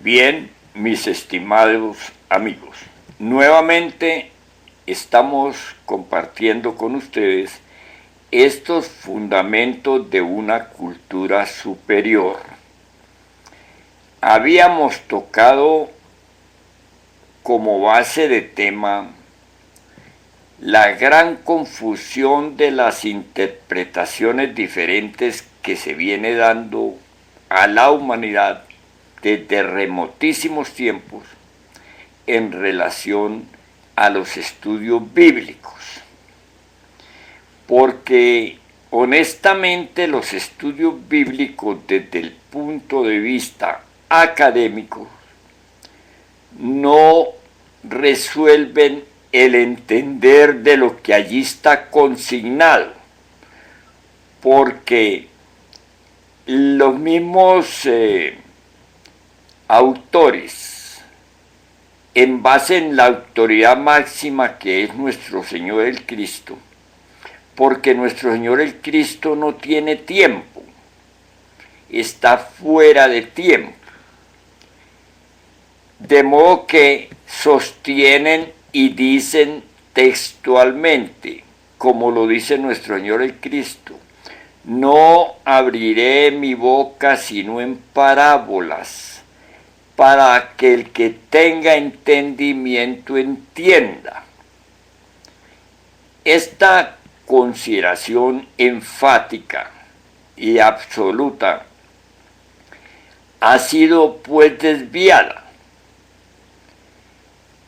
Bien, mis estimados amigos, nuevamente estamos compartiendo con ustedes estos fundamentos de una cultura superior. Habíamos tocado como base de tema la gran confusión de las interpretaciones diferentes que se viene dando a la humanidad desde remotísimos tiempos en relación a los estudios bíblicos. Porque honestamente los estudios bíblicos desde el punto de vista académico no resuelven el entender de lo que allí está consignado, porque los mismos autores, en base en la autoridad máxima que es nuestro Señor el Cristo, porque nuestro Señor el Cristo no tiene tiempo, está fuera de tiempo, de modo que sostienen y dicen textualmente, como lo dice nuestro Señor el Cristo: no abriré mi boca sino en parábolas, para que el que tenga entendimiento entienda. Esta consideración enfática y absoluta ha sido pues desviada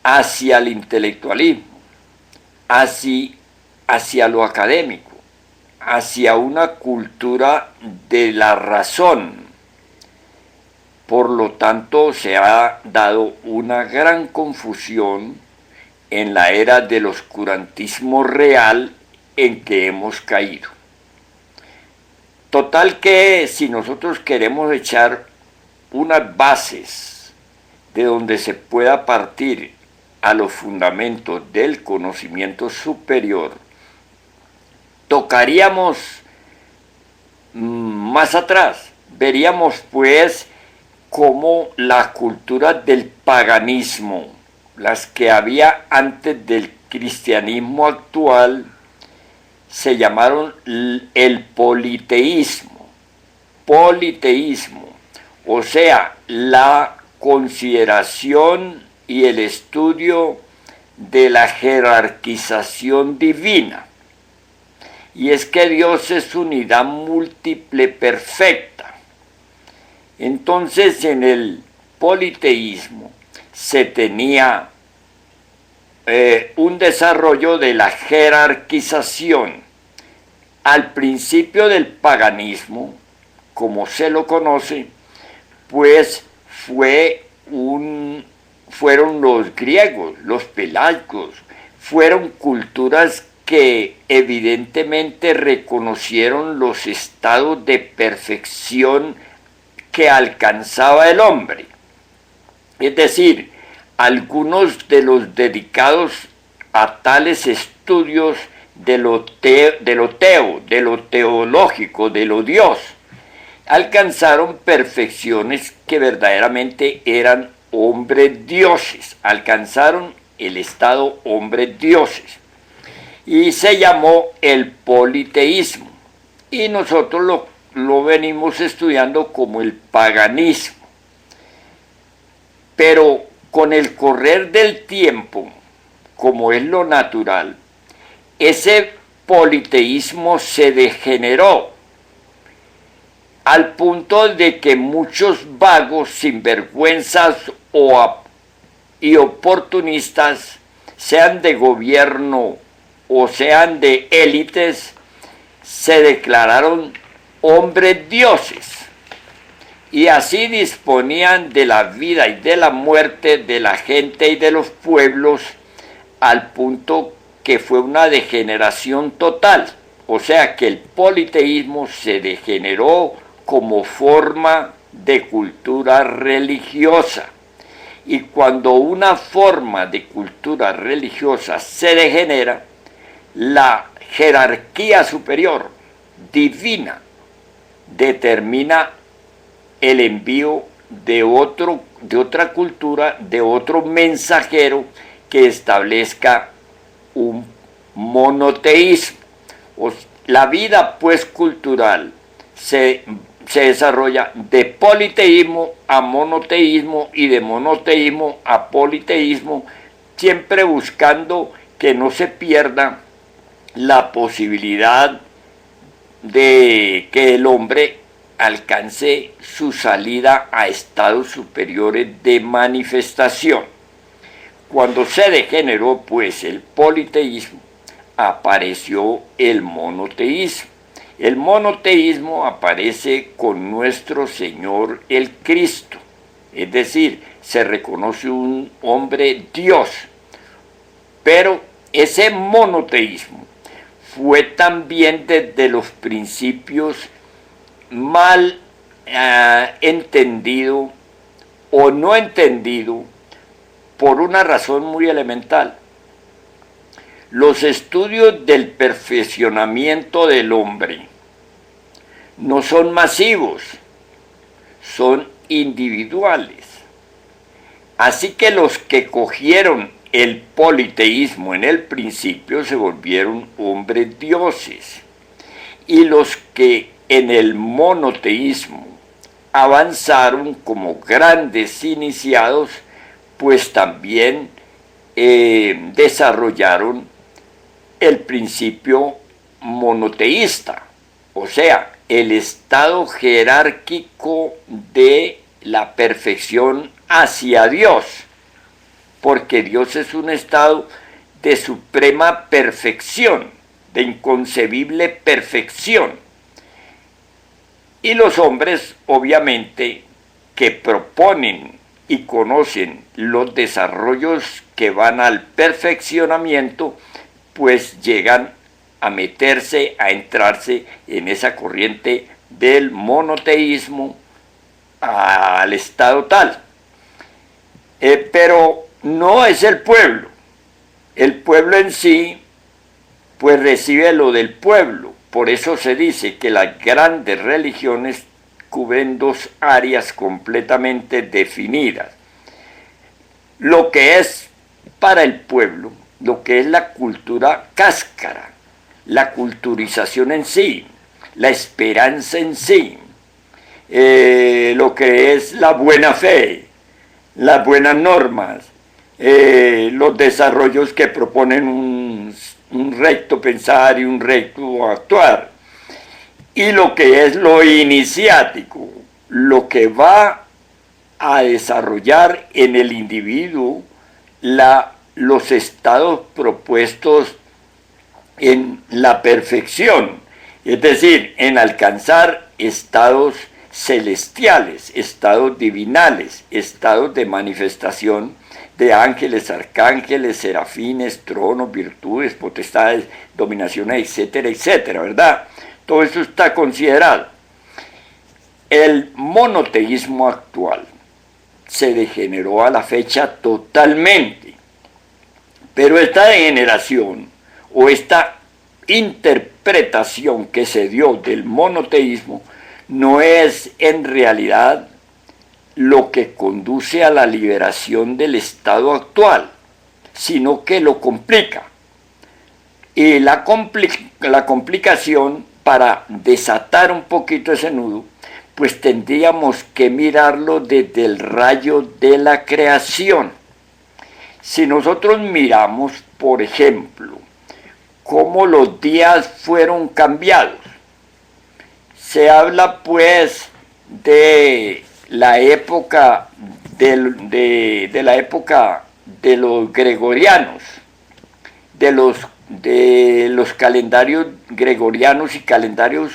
hacia el intelectualismo, hacia lo académico, hacia una cultura de la razón. Por lo tanto, se ha dado una gran confusión en la era del oscurantismo real en que hemos caído. Total que si nosotros queremos echar unas bases de donde se pueda partir a los fundamentos del conocimiento superior, tocaríamos más atrás, veríamos pues cómo la cultura del paganismo, las que había antes del cristianismo actual, se llamaron el politeísmo, o sea, la consideración y el estudio de la jerarquización divina. Y es que Dios es unidad múltiple perfecta. Entonces, en el politeísmo se tenía un desarrollo de la jerarquización. Al principio del paganismo, como se lo conoce, pues fueron los griegos, los pelaicos, fueron culturas que evidentemente reconocieron los estados de perfección que alcanzaba el hombre. Es decir, algunos de los dedicados a tales estudios de lo teológico, de lo Dios, alcanzaron perfecciones que verdaderamente eran hombres dioses, alcanzaron el estado hombres dioses, y se llamó el politeísmo, y nosotros lo venimos estudiando como el paganismo. Pero con el correr del tiempo, como es lo natural, ese politeísmo se degeneró al punto de que muchos vagos, sinvergüenzas y oportunistas, sean de gobierno o sean de élites, se declararon hombres dioses. Y así disponían de la vida y de la muerte de la gente y de los pueblos, al punto que fue una degeneración total. O sea que el politeísmo se degeneró como forma de cultura religiosa. Y cuando una forma de cultura religiosa se degenera, la jerarquía superior divina determina el envío de otro de otra cultura, de otro mensajero que establezca un monoteísmo. La vida pues cultural se desarrolla de politeísmo a monoteísmo y de monoteísmo a politeísmo, siempre buscando que no se pierda la posibilidad de que el hombre alcance su salida a estados superiores de manifestación. Cuando se degeneró pues el politeísmo, apareció el monoteísmo. El monoteísmo aparece con nuestro Señor el Cristo, es decir, se reconoce un hombre Dios, pero ese monoteísmo fue también desde los principios mal entendido o no entendido por una razón muy elemental. Los estudios del perfeccionamiento del hombre no son masivos, son individuales. Así que los que cogieron el politeísmo en el principio se volvieron hombres dioses, y los que en el monoteísmo avanzaron como grandes iniciados, pues también desarrollaron el principio monoteísta, o sea, el estado jerárquico de la perfección hacia Dios, porque Dios es un estado de suprema perfección, de inconcebible perfección. Y los hombres, obviamente, que proponen y conocen los desarrollos que van al perfeccionamiento, pues llegan a meterse, a entrarse en esa corriente del monoteísmo al estado tal. Pero no es el pueblo. El pueblo en sí, pues recibe lo del pueblo. Por eso se dice que las grandes religiones cubren dos áreas completamente definidas. Lo que es para el pueblo, lo que es la cultura cáscara, la culturización en sí, la esperanza en sí, lo que es la buena fe, las buenas normas, los desarrollos que proponen un recto pensar y un recto actuar, y lo que es lo iniciático, lo que va a desarrollar en el individuo los estados propuestos en la perfección, es decir, en alcanzar estados celestiales, estados divinales, estados de manifestación de ángeles, arcángeles, serafines, tronos, virtudes, potestades, dominaciones, etcétera, etcétera, ¿verdad? Todo eso está considerado. El monoteísmo actual se degeneró a la fecha totalmente, pero esta degeneración o esta interpretación que se dio del monoteísmo no es en realidad lo que conduce a la liberación del estado actual, sino que lo complica. Y la complicación, para desatar un poquito ese nudo, pues tendríamos que mirarlo desde el rayo de la creación. Si nosotros miramos, por ejemplo, cómo los días fueron cambiados, se habla pues de la época de la época de los gregorianos, de los calendarios gregorianos y calendarios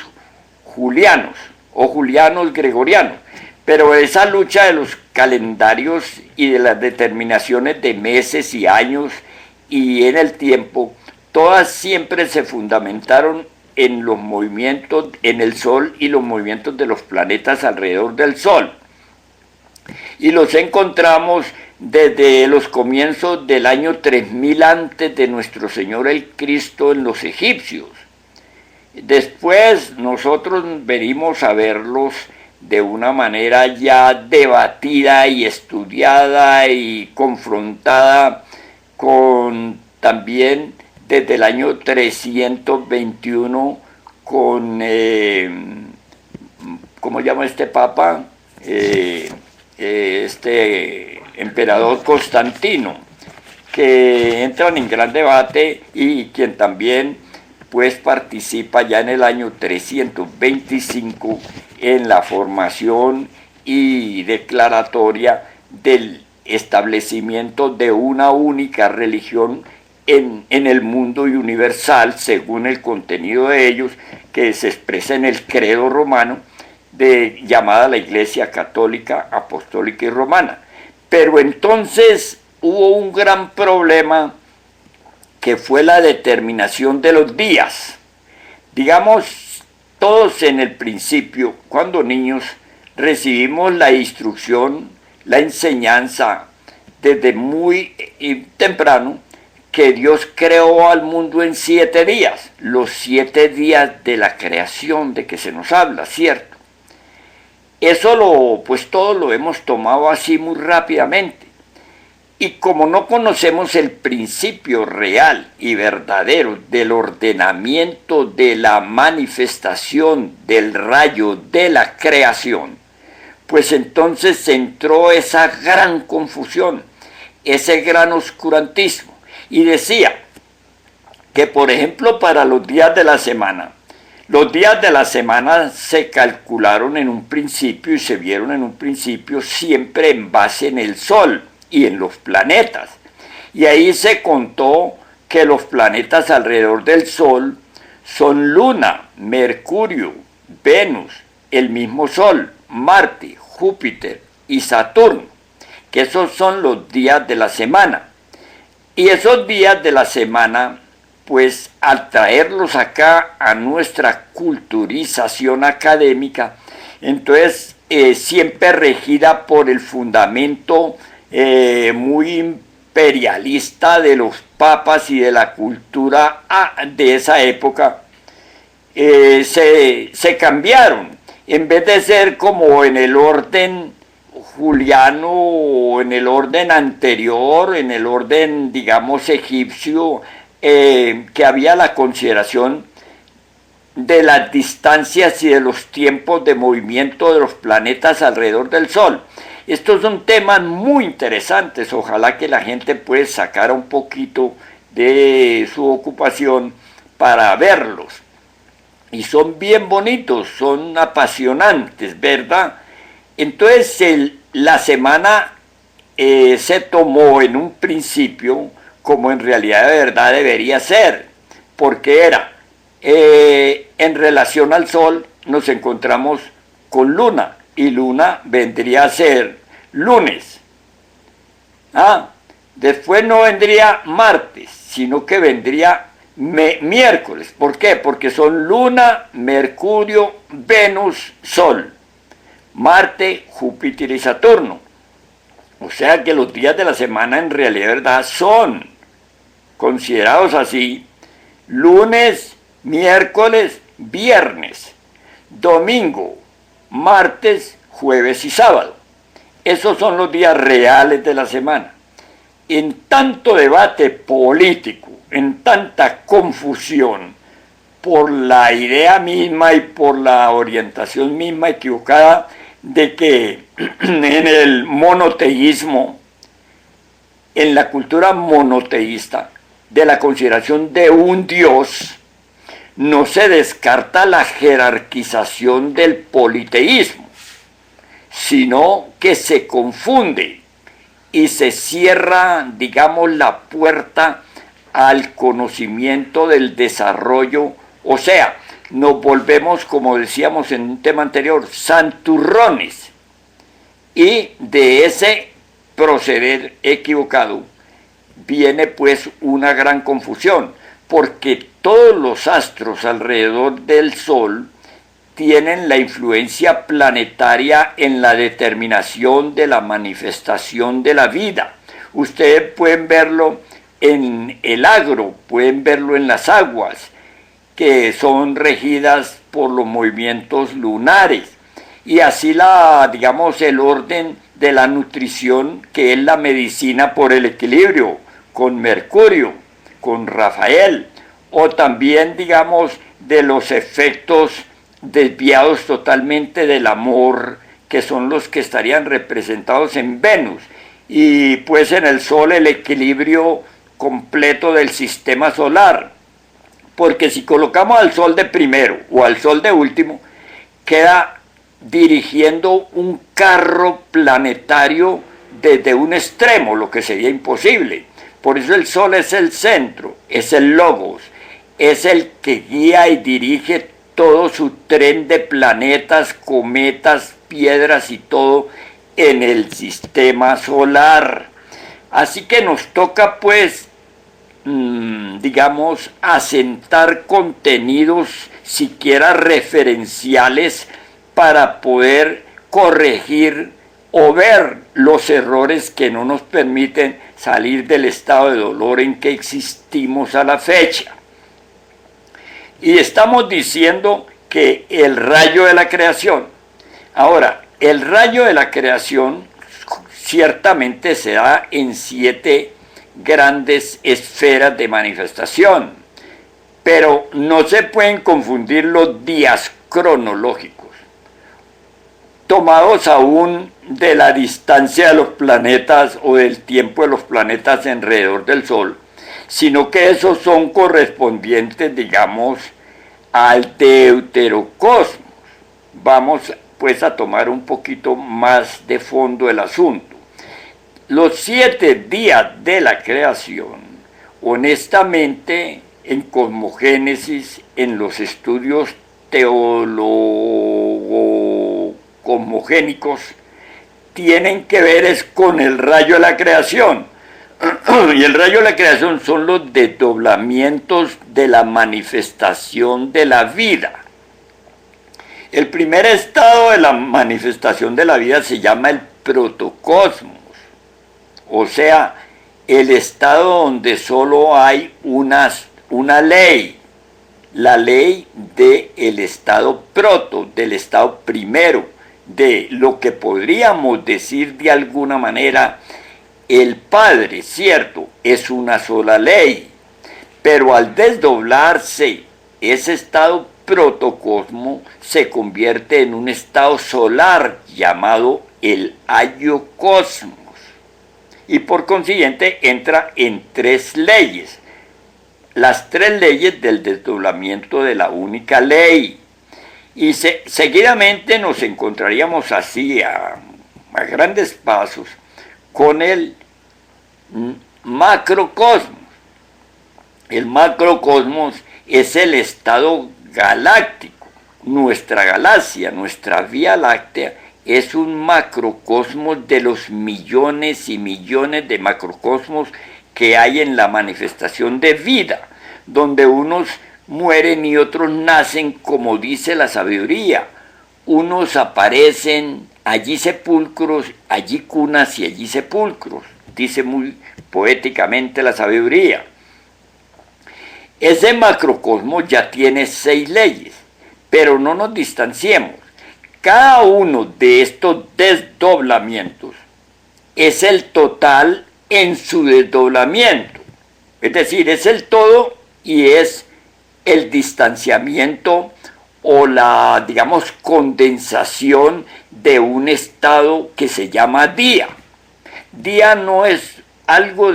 julianos o julianos gregorianos, pero esa lucha de los calendarios y de las determinaciones de meses y años y en el tiempo, todas siempre se fundamentaron en los movimientos en el Sol y los movimientos de los planetas alrededor del Sol. Y los encontramos desde los comienzos del año 3000 antes de nuestro Señor el Cristo en los egipcios. Después nosotros venimos a verlos de una manera ya debatida y estudiada y confrontada con también desde el año 321 con, ¿cómo llama este papa? Este emperador Constantino, que entran en gran debate y quien también pues participa ya en el año 325 en la formación y declaratoria del establecimiento de una única religión en el mundo y universal, según el contenido de ellos, que se expresa en el credo romano, llamada la Iglesia Católica, Apostólica y Romana. Pero entonces hubo un gran problema que fue la determinación de los días. Digamos, todos en el principio, cuando niños, recibimos la instrucción, la enseñanza, desde muy temprano, que Dios creó al mundo en 7 días, los 7 días de la creación de que se nos habla, ¿cierto? Eso pues todo lo hemos tomado así muy rápidamente. Y como no conocemos el principio real y verdadero del ordenamiento de la manifestación del rayo de la creación, pues entonces entró esa gran confusión, ese gran oscurantismo. Y decía que, por ejemplo, para los días de la semana se calcularon en un principio y se vieron en un principio siempre en base en el Sol y en los planetas. Y ahí se contó que los planetas alrededor del Sol son Luna, Mercurio, Venus, el mismo Sol, Marte, Júpiter y Saturno, que esos son los días de la semana. Y esos días de la semana, pues al traerlos acá a nuestra culturización académica, entonces siempre regida por el fundamento muy imperialista de los papas y de la cultura de esa época, se cambiaron. En vez de ser como en el orden juliano o en el orden anterior, en el orden, digamos, egipcio, que había la consideración de las distancias y de los tiempos de movimiento de los planetas alrededor del Sol. Estos son temas muy interesantes, ojalá que la gente pueda sacar un poquito de su ocupación para verlos. Y son bien bonitos, son apasionantes, ¿verdad? Entonces la semana se tomó en un principio como en realidad de verdad debería ser, porque era, en relación al Sol nos encontramos con Luna, y Luna vendría a ser lunes. Después no vendría martes, sino que vendría miércoles. ¿Por qué? Porque son Luna, Mercurio, Venus, Sol, Marte, Júpiter y Saturno. O sea que los días de la semana en realidad de verdad son considerados así: lunes, miércoles, viernes, domingo, martes, jueves y sábado. Esos son los días reales de la semana. En tanto debate político, en tanta confusión por la idea misma y por la orientación misma equivocada de que en el monoteísmo, en la cultura monoteísta, de la consideración de un Dios, no se descarta la jerarquización del politeísmo, sino que se confunde y se cierra, digamos, la puerta al conocimiento del desarrollo. O sea, nos volvemos, como decíamos en un tema anterior, santurrones. Y de ese proceder equivocado viene pues una gran confusión, porque todos los astros alrededor del Sol tienen la influencia planetaria en la determinación de la manifestación de la vida. Ustedes pueden verlo en el agro, pueden verlo en las aguas, que son regidas por los movimientos lunares. y así digamos, el orden de la nutrición, que es la medicina por el equilibrio, con Mercurio, con Rafael, o también, digamos, de los efectos desviados totalmente del amor, que son los que estarían representados en Venus, y pues en el Sol el equilibrio completo del sistema solar, porque si colocamos al Sol de primero o al Sol de último, queda dirigiendo un carro planetario desde un extremo, lo que sería imposible. Por eso el Sol es el centro, es el logos, es el que guía y dirige todo su tren de planetas, cometas, piedras y todo en el sistema solar. Así que nos toca pues, digamos, asentar contenidos siquiera referenciales para poder corregir o ver los errores que no nos permiten salir del estado de dolor en que existimos a la fecha. Y estamos diciendo que el rayo de la creación. Ahora, el rayo de la creación ciertamente se da en 7 grandes esferas de manifestación, pero no se pueden confundir los días cronológicos, tomados aún de la distancia de los planetas o del tiempo de los planetas alrededor del Sol, sino que esos son correspondientes, digamos, al deuterocosmos. Vamos pues a tomar un poquito más de fondo el asunto. Los 7 días de la creación, honestamente, en cosmogénesis, en los estudios teólogo-cosmogénicos, tienen que ver es con el rayo de la creación. Y el rayo de la creación son los desdoblamientos de la manifestación de la vida. El primer estado de la manifestación de la vida se llama el protocosmos, o sea, el estado donde solo hay una ley, la ley del estado proto, del estado primero, de lo que podríamos decir de alguna manera el Padre, cierto, es una sola ley, pero al desdoblarse ese estado protocosmo se convierte en un estado solar llamado el aiocosmos y por consiguiente entra en 3 leyes, las 3 leyes del desdoblamiento de la única ley, y seguidamente nos encontraríamos así a grandes pasos con el macrocosmos. El macrocosmos es el estado galáctico. Nuestra galaxia, nuestra Vía Láctea, es un macrocosmos de los millones y millones de macrocosmos que hay en la manifestación de vida, donde unos mueren y otros nacen, como dice la sabiduría. Unos aparecen, allí sepulcros, allí cunas y allí sepulcros, dice muy poéticamente la sabiduría. Ese macrocosmos ya tiene 6 leyes, pero no nos distanciemos. Cada uno de estos desdoblamientos es el total en su desdoblamiento. Es decir, es el todo y es el distanciamiento o la, digamos, condensación de un estado que se llama día. Día no es algo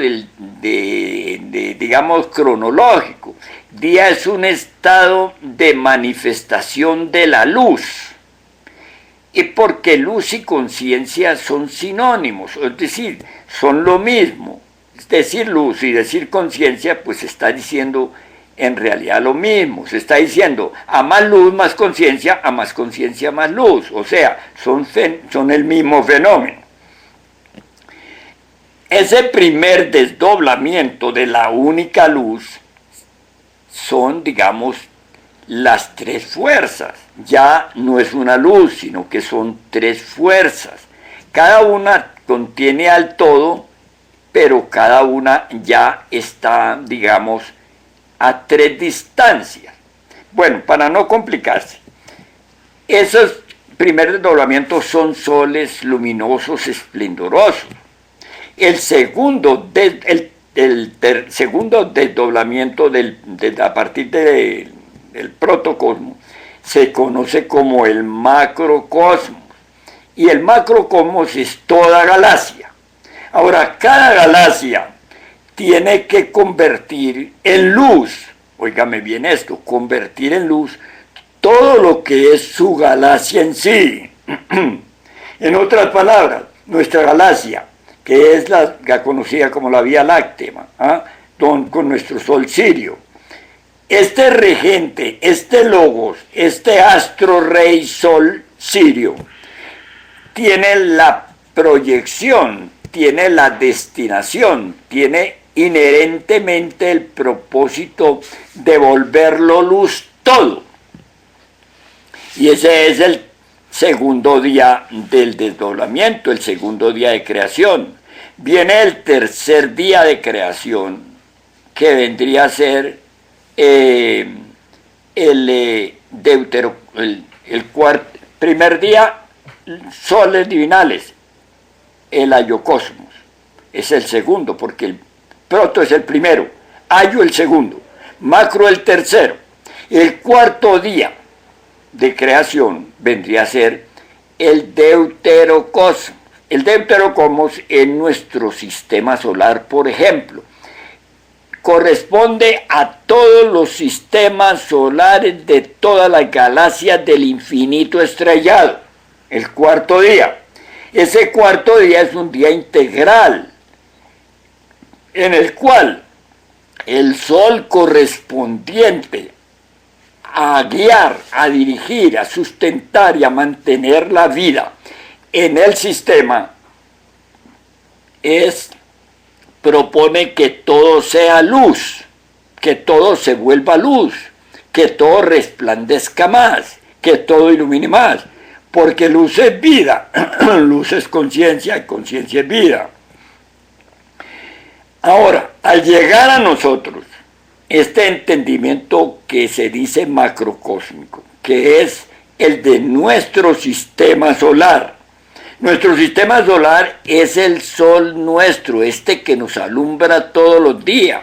digamos, cronológico. Día es un estado de manifestación de la luz. Y porque luz y conciencia son sinónimos, es decir, son lo mismo. Decir luz y decir conciencia, pues está diciendo en realidad lo mismo. Se está diciendo a más luz, más conciencia, a más conciencia, más luz. O sea, son el mismo fenómeno. Ese primer desdoblamiento de la única luz son, digamos, las 3 fuerzas. Ya no es una luz, sino que son 3 fuerzas. Cada una contiene al todo, pero cada una ya está, digamos, a 3 distancias. Bueno, para no complicarse, esos primer desdoblamiento son soles luminosos esplendorosos. El segundo, segundo desdoblamiento a partir del protocosmos se conoce como el macrocosmos. Y el macrocosmos es toda galaxia. Ahora, cada galaxia tiene que convertir en luz, óigame bien esto, convertir en luz todo lo que es su galaxia en sí. En otras palabras, nuestra galaxia, que es la conocida como la Vía Láctea, con nuestro Sol Sirio. Este regente, este logos, este astro rey Sol Sirio, tiene la proyección, tiene la destinación, tiene inherentemente el propósito de volverlo luz todo. Y ese es el segundo día del desdoblamiento, el segundo día de creación. Viene el tercer día de creación, que vendría a ser primer día, soles divinales, el ayocosmos. Es el segundo, porque el proto es el primero, ayo el segundo, macro el tercero. El cuarto día de creación vendría a ser el deuterocosmos. El deuterocosmos en nuestro sistema solar, por ejemplo, corresponde a todos los sistemas solares de todas las galaxias del infinito estrellado. El cuarto día. Ese cuarto día es un día integral, en el cual el Sol correspondiente a guiar, a dirigir, a sustentar y a mantener la vida en el sistema, propone que todo sea luz, que todo se vuelva luz, que todo resplandezca más, que todo ilumine más, porque luz es vida, luz es conciencia y conciencia es vida. Ahora, al llegar a nosotros, este entendimiento que se dice macrocósmico, que es el de nuestro sistema solar. Nuestro sistema solar es el sol nuestro, este que nos alumbra todos los días.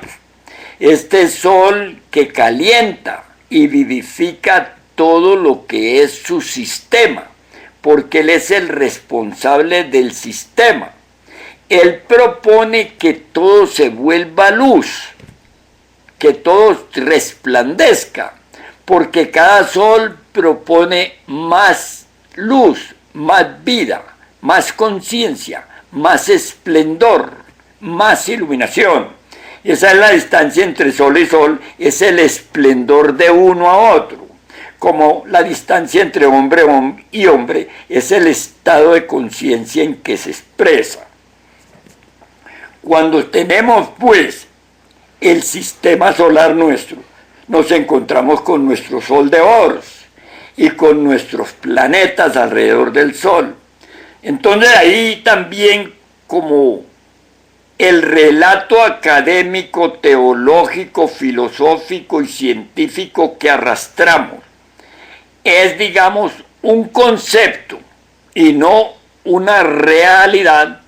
Este sol que calienta y vivifica todo lo que es su sistema, porque Él es el responsable del sistema. Él propone que todo se vuelva luz, que todo resplandezca, porque cada sol propone más luz, más vida, más conciencia, más esplendor, más iluminación. Esa es la distancia entre sol y sol, es el esplendor de uno a otro. Como la distancia entre hombre y hombre es el estado de conciencia en que se expresa. Cuando tenemos, pues, el sistema solar nuestro, nos encontramos con nuestro Sol de Horus y con nuestros planetas alrededor del Sol. Entonces ahí también, como el relato académico, teológico, filosófico y científico que arrastramos es, digamos, un concepto y no una realidad,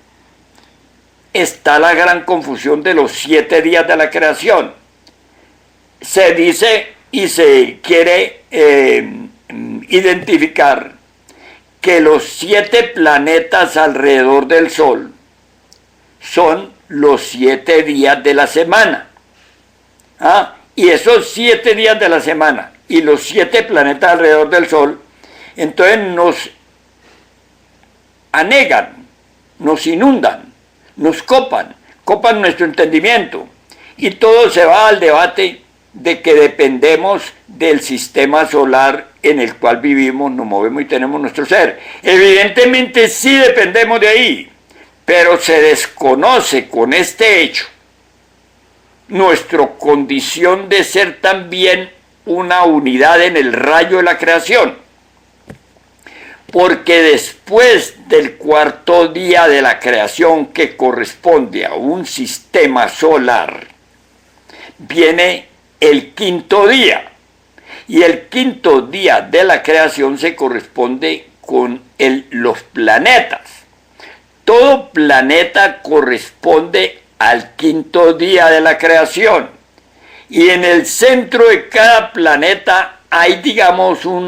está la gran confusión de los 7 días de la creación. Se dice y se quiere identificar que los 7 planetas alrededor del Sol son los 7 días de la semana. Y esos 7 días de la semana y los 7 planetas alrededor del Sol, entonces nos anegan, nos inundan, nos copan nuestro entendimiento, y todo se va al debate de que dependemos del sistema solar en el cual vivimos, nos movemos y tenemos nuestro ser. Evidentemente sí dependemos de ahí, pero se desconoce con este hecho nuestra condición de ser también una unidad en el rayo de la creación. Porque después del cuarto día de la creación, que corresponde a un sistema solar, viene el quinto día. Y el quinto día de la creación se corresponde con los planetas. Todo planeta corresponde al quinto día de la creación. Y en el centro de cada planeta hay, digamos, un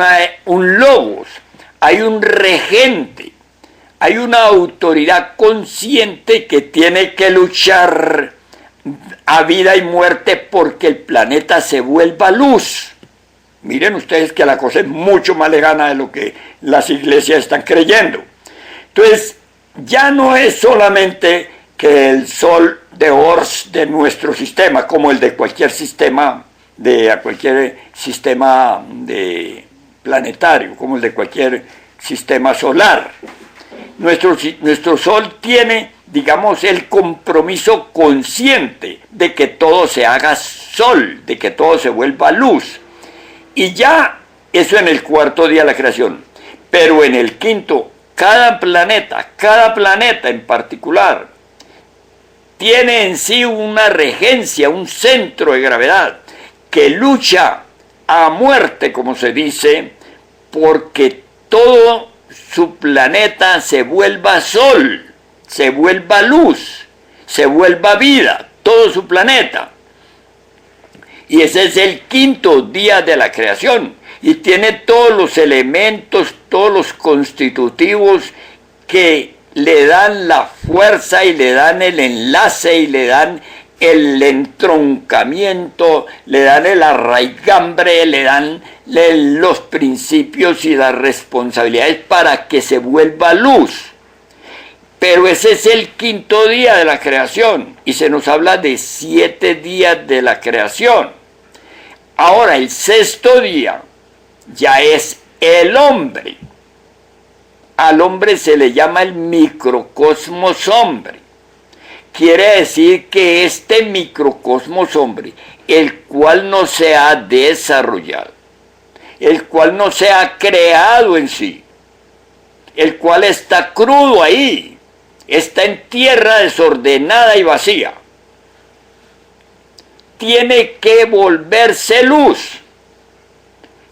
logos, hay un regente, hay una autoridad consciente que tiene que luchar a vida y muerte porque el planeta se vuelva luz. Miren ustedes que la cosa es mucho más lejana de lo que las iglesias están creyendo. Entonces, ya no es solamente que el sol de Ors de nuestro sistema, como el de cualquier sistema, planetario, como el de cualquier sistema solar. Nuestro sol tiene, digamos, el compromiso consciente de que todo se haga sol, de que todo se vuelva luz. Y ya eso en el cuarto día de la creación. Pero en el quinto, cada planeta en particular, tiene en sí una regencia, un centro de gravedad, que lucha a muerte, como se dice, porque todo su planeta se vuelva sol, se vuelva luz, se vuelva vida, todo su planeta. Y ese es el quinto día de la creación, y tiene todos los elementos, todos los constitutivos que le dan la fuerza y le dan el enlace y le dan el entroncamiento, le dan el arraigambre, le dan los principios y las responsabilidades para que se vuelva luz. Pero ese es el quinto día de la creación y se nos habla de 7 días de la creación. Ahora el sexto día ya es el hombre. Al hombre se le llama el microcosmos hombre. Quiere decir que este microcosmos hombre, el cual no se ha desarrollado, el cual no se ha creado en sí, el cual está crudo ahí, está en tierra desordenada y vacía, tiene que volverse luz.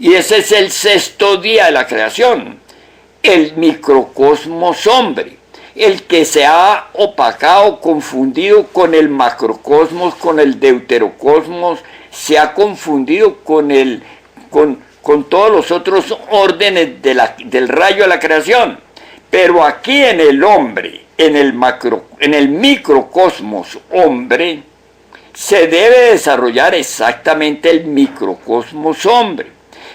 Y ese es el sexto día de la creación. El microcosmos hombre, el que se ha opacado, confundido con el macrocosmos, con el deuterocosmos, se ha confundido con todos los otros órdenes del rayo de la creación. Pero aquí en el hombre, en el microcosmos hombre, se debe desarrollar exactamente el microcosmos hombre.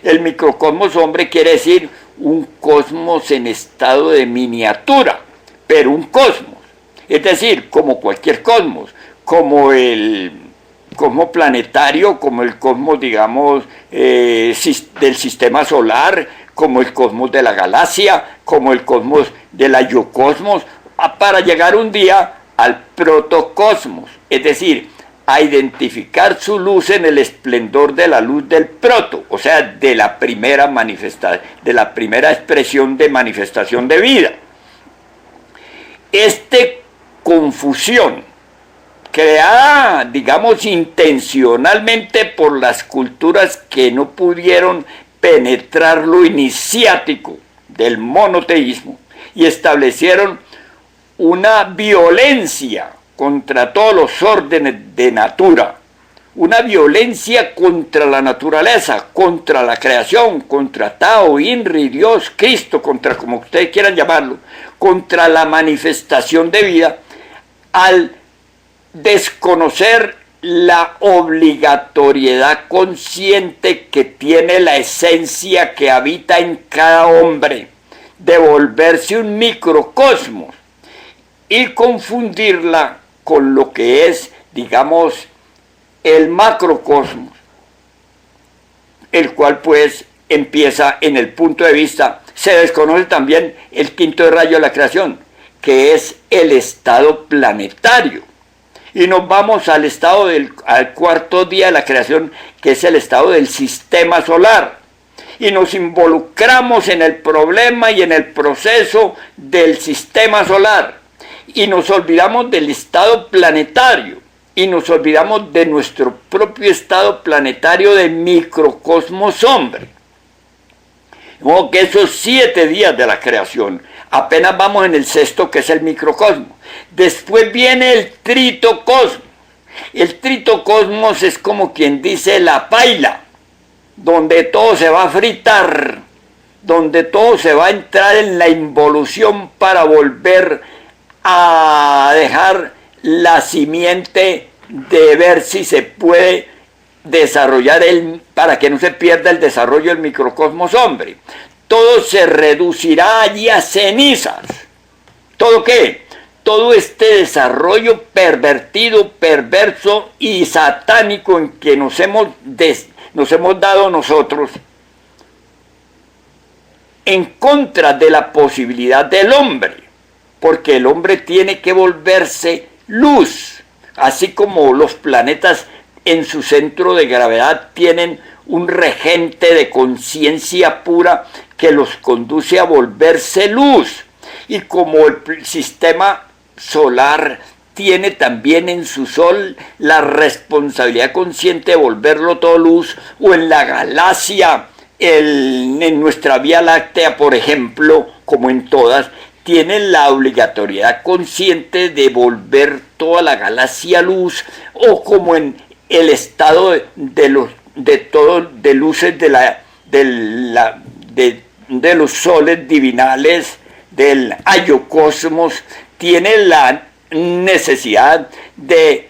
El microcosmos hombre quiere decir un cosmos en estado de miniatura, pero un cosmos, es decir, como cualquier cosmos, como el cosmos planetario, como el cosmos, digamos, del sistema solar, como el cosmos de la galaxia, como el cosmos de la yocosmos, para llegar un día al protocosmos, es decir, a identificar su luz en el esplendor de la luz del proto, o sea, de la primera expresión de manifestación de vida. Esta confusión, creada, digamos, intencionalmente por las culturas que no pudieron penetrar lo iniciático del monoteísmo y establecieron una violencia contra todos los órdenes de natura, una violencia contra la naturaleza, contra la creación, contra Tao, Inri, Dios, Cristo, contra como ustedes quieran llamarlo, contra la manifestación de vida, al desconocer la obligatoriedad consciente que tiene la esencia que habita en cada hombre, de volverse un microcosmos y confundirla con lo que es, digamos, el macrocosmos, el cual pues empieza en el punto de vista, se desconoce también el quinto rayo de la creación, que es el estado planetario. Y nos vamos al estado al cuarto día de la creación, que es el estado del sistema solar. Y nos involucramos en el problema y en el proceso del sistema solar. Y nos olvidamos del estado planetario. Y nos olvidamos de nuestro propio estado planetario de microcosmos hombre. De modo que esos 7 días de la creación, apenas vamos en el sexto, que es el microcosmos. Después viene el tritocosmos. El tritocosmos es como quien dice la paila, donde todo se va a fritar, donde todo se va a entrar en la involución para volver a dejar la simiente de ver si se puede desarrollar para que no se pierda el desarrollo del microcosmos hombre. Todo se reducirá allí a cenizas. ¿Todo qué? Todo este desarrollo pervertido, perverso y satánico en que nos hemos dado nosotros en contra de la posibilidad del hombre, porque el hombre tiene que volverse luz, así como los planetas en su centro de gravedad tienen un regente de conciencia pura que los conduce a volverse luz, y como el sistema solar tiene también en su sol la responsabilidad consciente de volverlo todo luz, o en la galaxia, en nuestra Vía Láctea, por ejemplo, como en todas, tienen la obligatoriedad consciente de volver toda la galaxia luz, o como en el estado de luces de los soles divinales del ayocosmos, tiene la necesidad de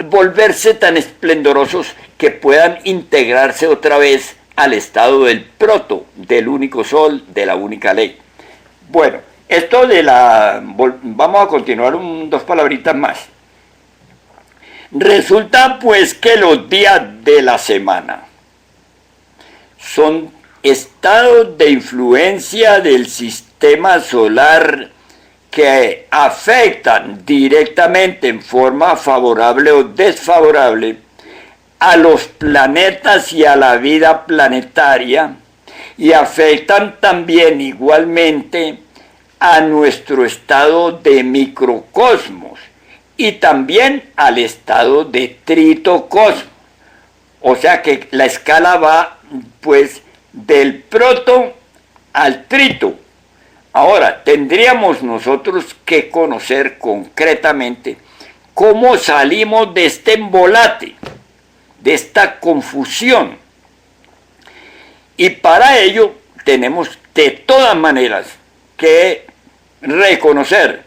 volverse tan esplendorosos que puedan integrarse otra vez al estado del proto, del único sol, de la única ley. Bueno, esto vamos a continuar 2 palabritas más. Resulta pues que los días de la semana son estados de influencia del sistema solar que afectan directamente en forma favorable o desfavorable a los planetas y a la vida planetaria, y afectan también igualmente a nuestro estado de microcosmos y también al estado de tritocosmos. O sea que la escala va pues del proto al trito. Ahora, tendríamos nosotros que conocer concretamente cómo salimos de este embolate, de esta confusión. Y para ello tenemos de todas maneras que reconocer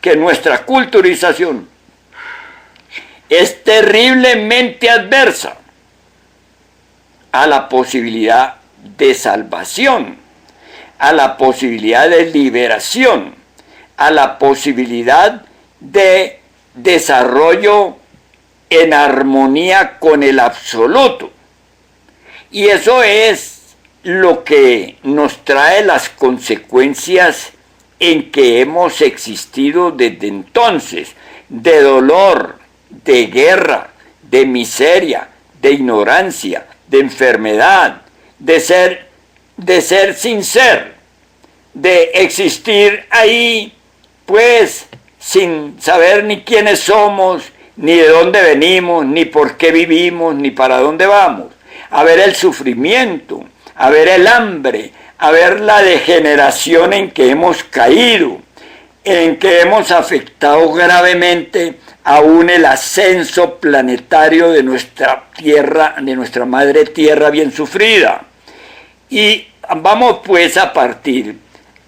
que nuestra culturización es terriblemente adversa a la posibilidad de salvación, a la posibilidad de liberación, a la posibilidad de desarrollo en armonía con el absoluto. Y eso es lo que nos trae las consecuencias en que hemos existido desde entonces, de dolor, de guerra, de miseria, de ignorancia, de enfermedad, de ser sin ser, de existir ahí, pues, sin saber ni quiénes somos, ni de dónde venimos, ni por qué vivimos, ni para dónde vamos. A ver el sufrimiento, a ver el hambre, a ver la degeneración en que hemos caído, en que hemos afectado gravemente aún el ascenso planetario de nuestra tierra, de nuestra madre tierra bien sufrida. Y vamos pues a partir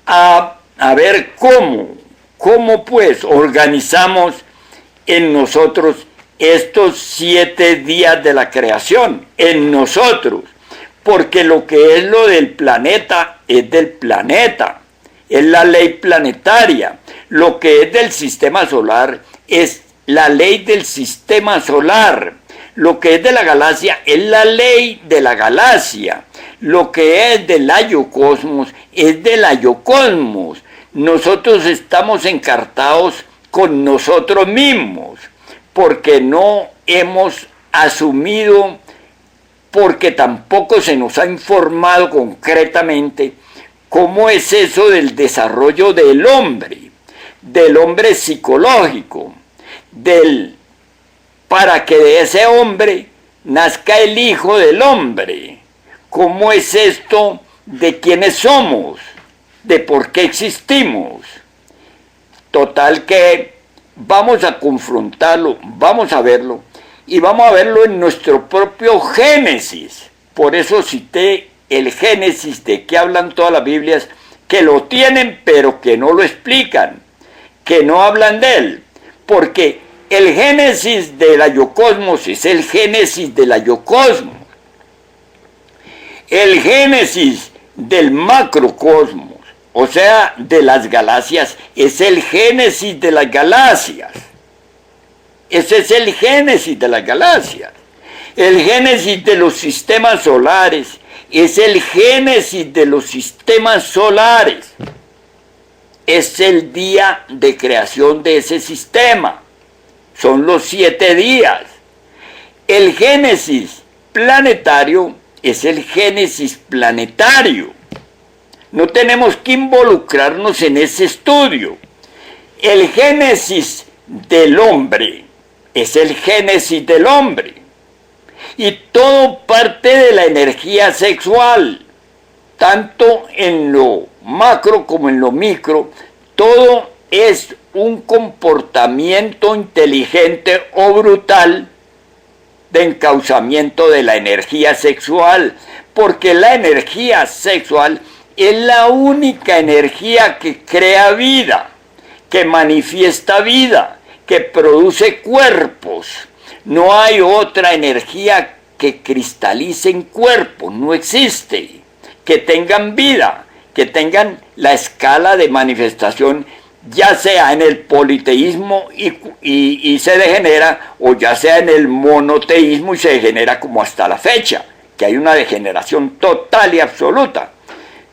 a ver cómo pues organizamos en nosotros estos 7 días de la creación, en nosotros, porque lo que es lo del planeta es del planeta, es la ley planetaria, lo que es del sistema solar es la ley del sistema solar, lo que es de la galaxia es la ley de la galaxia, lo que es del ayocosmos es del ayocosmos. Nosotros estamos encartados con nosotros mismos, porque no hemos asumido, porque tampoco se nos ha informado concretamente cómo es eso del desarrollo del hombre psicológico, para que de ese hombre nazca el hijo del hombre. ¿Cómo es esto de quiénes somos, de por qué existimos. Total que vamos a confrontarlo, vamos a verlo, y vamos a verlo en nuestro propio Génesis. Por eso cité el Génesis, de que hablan todas las Biblias, que lo tienen pero que no lo explican, que no hablan de él, porque el Génesis de la Yocosmos es el Génesis de la Yocosmos. El Génesis del macrocosmos, o sea, de las galaxias, es el Génesis de las galaxias. Ese es el Génesis de las galaxias. El Génesis de los sistemas solares es el Génesis de los sistemas solares. Es el día de creación de ese sistema. Son los 7 días. El Génesis planetario es el Génesis planetario. No tenemos que involucrarnos en ese estudio. El Génesis del hombre es el Génesis del hombre. Y todo parte de la energía sexual, tanto en lo macro como en lo micro. Todo es un comportamiento inteligente o brutal de encauzamiento de la energía sexual, porque la energía sexual es la única energía que crea vida, que manifiesta vida, que produce cuerpos. No hay otra energía que cristalice en cuerpos, no existe, que tengan vida, que tengan la escala de manifestación, ya sea en el politeísmo y se degenera, o ya sea en el monoteísmo y se degenera, como hasta la fecha, que hay una degeneración total y absoluta.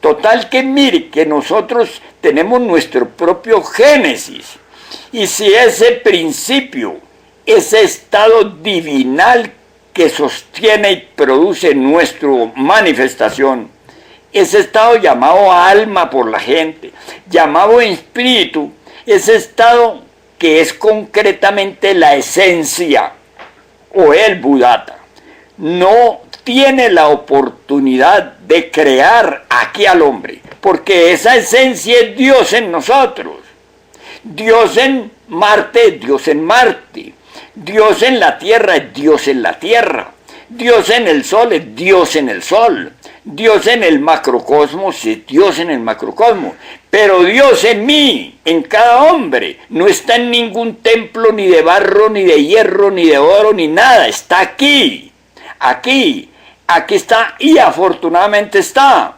Total que mire que nosotros tenemos nuestro propio Génesis, y si ese principio, ese estado divinal que sostiene y produce nuestra manifestación, ese estado llamado alma por la gente, llamado espíritu, ese estado que es concretamente la esencia o el Buddhata, no tiene la oportunidad de crear aquí al hombre, porque esa esencia es Dios en nosotros. Dios en Marte es Dios en Marte. Dios en la Tierra es Dios en la Tierra. Dios en el Sol es Dios en el Sol. Dios en el macrocosmos es Dios en el macrocosmos. Pero Dios en mí, en cada hombre, no está en ningún templo ni de barro, ni de hierro, ni de oro, ni nada. Está aquí, aquí está, y afortunadamente está.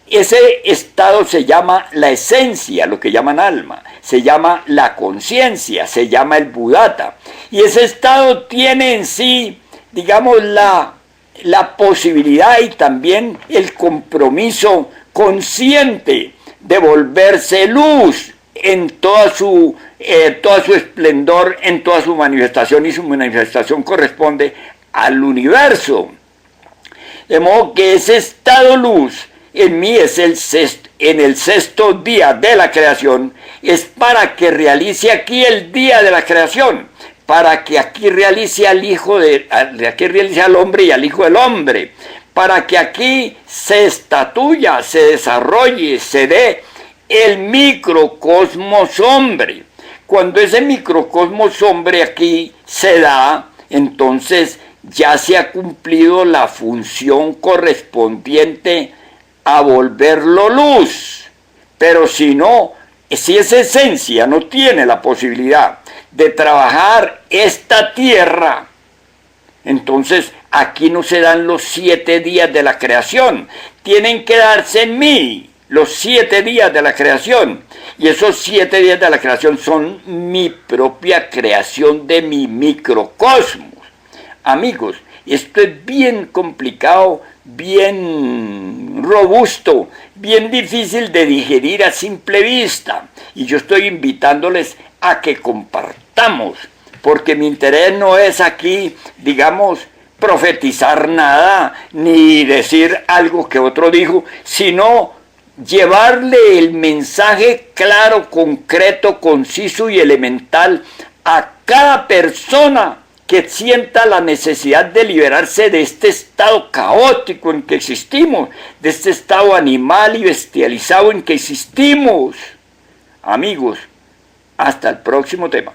Ese estado se llama la esencia, lo que llaman alma, se llama la conciencia, se llama el Buddhata. Y ese estado tiene en sí, digamos, la posibilidad y también el compromiso consciente de volverse luz en toda su esplendor, en toda su manifestación, y su manifestación corresponde al universo. De modo que ese estado luz en mí es en el 6º día de la creación, es para que realice aquí el día de la creación, para que aquí realice aquí realice al hombre y al hijo del hombre, para que aquí se estatuya, se desarrolle, se dé el microcosmos hombre. Cuando ese microcosmos hombre aquí se da, entonces ya se ha cumplido la función correspondiente a volverlo luz. Pero si esa esencia no tiene la posibilidad de trabajar esta tierra, entonces aquí no se dan los 7 días de la creación. Tienen que darse en mí los 7 días de la creación. Y esos 7 días de la creación son mi propia creación de mi microcosmos. Amigos, esto es bien complicado, bien robusto, bien difícil de digerir a simple vista. Y yo estoy invitándoles a que compartamos, porque mi interés no es aquí, digamos, profetizar nada, ni decir algo que otro dijo, sino llevarle el mensaje claro, concreto, conciso y elemental a cada persona que sienta la necesidad de liberarse de este estado caótico en que existimos, de este estado animal y bestializado en que existimos. Amigos, hasta el próximo tema.